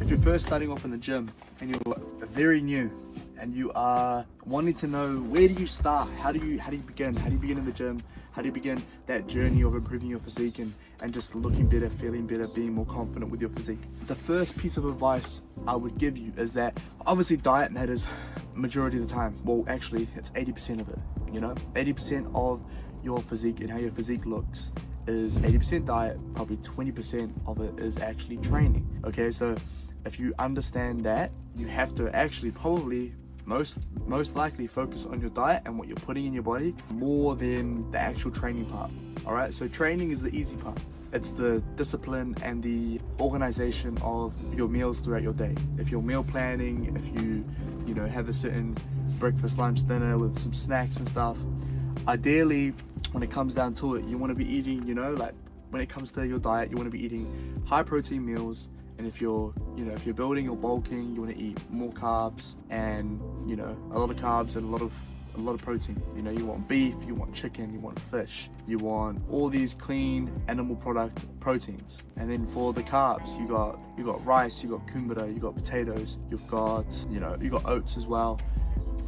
If you're first starting off in the gym and you're very new and you are wanting to know where do you start, how do you begin in the gym, how do you begin that journey of improving your physique and just looking better, feeling better, being more confident with your physique. The first piece of advice I would give you is that obviously diet matters majority of the time. Well, actually it's 80% of it, 80% of your physique and how your physique looks is 80% diet, probably 20% of it is actually training. Okay, so if you understand that, you have to actually probably most likely focus on your diet and what you're putting in your body more than the actual training part. All right, so training is the easy part. It's the discipline and the organization of your meals throughout your day. If you're meal planning, if you have a certain breakfast, lunch, dinner with some snacks and stuff, ideally when it comes down to it, you want to be eating, like when it comes to your diet, you want to be eating high protein meals. And if you're building or bulking, you want to eat more carbs and a lot of carbs and a lot of protein. You want beef, you want chicken, you want fish, you want all these clean animal product proteins. And then for the carbs, you got rice, you got kumara, you got potatoes, you got oats as well.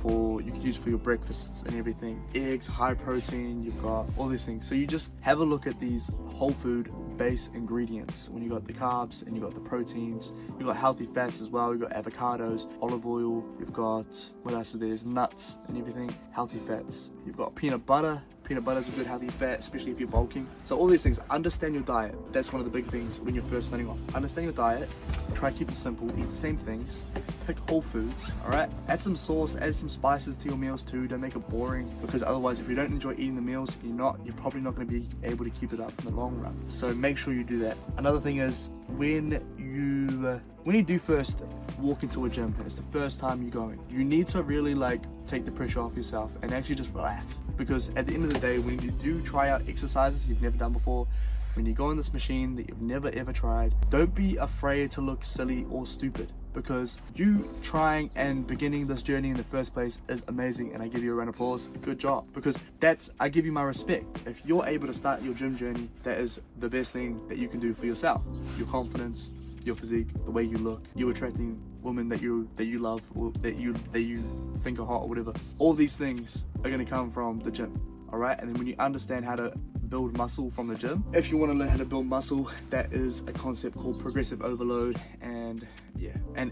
You can use for your breakfasts and everything. Eggs, high protein, you've got all these things. So you just have a look at these whole food base ingredients. When you got the carbs and you got the proteins, you got healthy fats as well. You got avocados, olive oil, you've got what else is there? There's nuts and everything, healthy fats. You've got peanut butter. Peanut butter is a good healthy fat, especially if you're bulking. So all these things, understand your diet. That's one of the big things when you're first starting off. Understand your diet, try to keep it simple, eat the same things, pick whole foods, all right? Add some sauce, add some spices to your meals too. Don't make it boring, because otherwise if you don't enjoy eating the meals, you're probably not going to be able to keep it up in the long run. So make sure you do that. Another thing is when you do first walk into a gym, it's the first time you're going, you need to really take the pressure off yourself and actually just relax. Because at the end of the day, when you do try out exercises you've never done before, when you go on this machine that you've never ever tried, don't be afraid to look silly or stupid, because you trying and beginning this journey in the first place is amazing, and I give you a round of applause. Good job, because I give you my respect. If you're able to start your gym journey, that is the best thing that you can do for yourself. Your confidence, your physique, the way you look, you attracting women that you love or that you think are hot or whatever. All these things are going to come from the gym. All right, and then when you understand how to build muscle from the gym, if you want to learn how to build muscle, that is a concept called progressive overload. And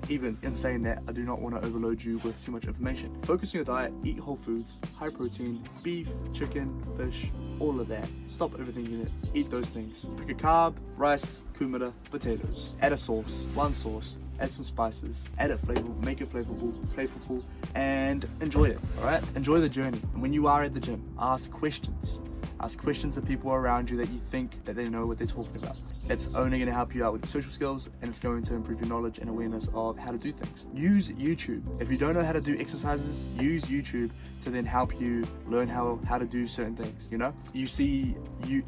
even in saying that, I do not want to overload you with too much information. Focus on your diet, eat whole foods, high protein, beef, chicken, fish, all of that. Stop overthinking it, eat those things. Pick a carb, rice, kumara, potatoes. Add a sauce, one sauce, add some spices, add it flavorful, make it flavorful, and enjoy it, all right? Enjoy the journey. And when you are at the gym, ask questions. Ask questions of people around you that you think that they know what they're talking about. It's only going to help you out with your social skills, and it's going to improve your knowledge and awareness of how to do things. Use YouTube. If you don't know how to do exercises, use YouTube to then help you learn how to do certain things,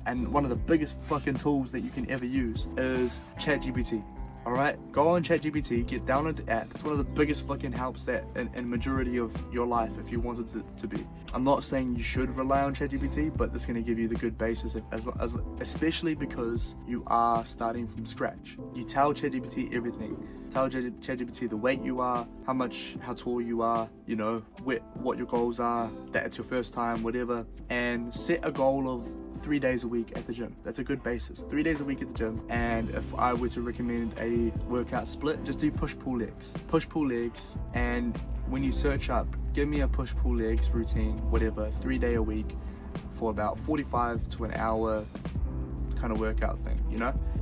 and one of the biggest fucking tools that you can ever use is ChatGPT. Alright, go on ChatGPT, get download the app. It's one of the biggest fucking helps that in majority of your life if you wanted to be. I'm not saying you should rely on ChatGPT, but it's going to give you the good basis, especially because you are starting from scratch. You tell ChatGPT everything. Tell ChatGPT the weight you are, how tall you are, what your goals are, that it's your first time, whatever, and set a goal of 3 days a week at the gym. That's a good basis. 3 days a week at the gym. And if I were to recommend a workout split, just do push-pull legs. Push-pull legs, and when you search up, give me a push-pull legs routine, whatever, 3 day a week for about 45 to an hour kind of workout thing,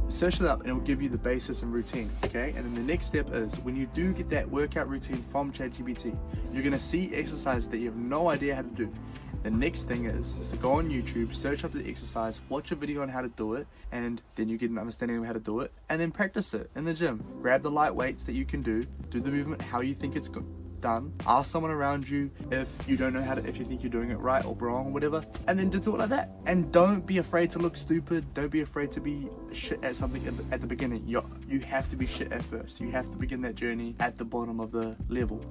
Search it up and it will give you the basis and routine, okay? And then the next step is, when you do get that workout routine from ChatGPT, you're gonna see exercises that you have no idea how to do. The next thing is to go on YouTube, search up the exercise, watch a video on how to do it, and then you get an understanding of how to do it, and then practice it in the gym. Grab the light weights that you can do the movement how you think it's done. Ask someone around you if you don't know if you think you're doing it right or wrong or whatever, and then just do it like that. And don't be afraid to look stupid. Don't be afraid to be shit at something at the beginning. You have to be shit at first. You have to begin that journey at the bottom of the level,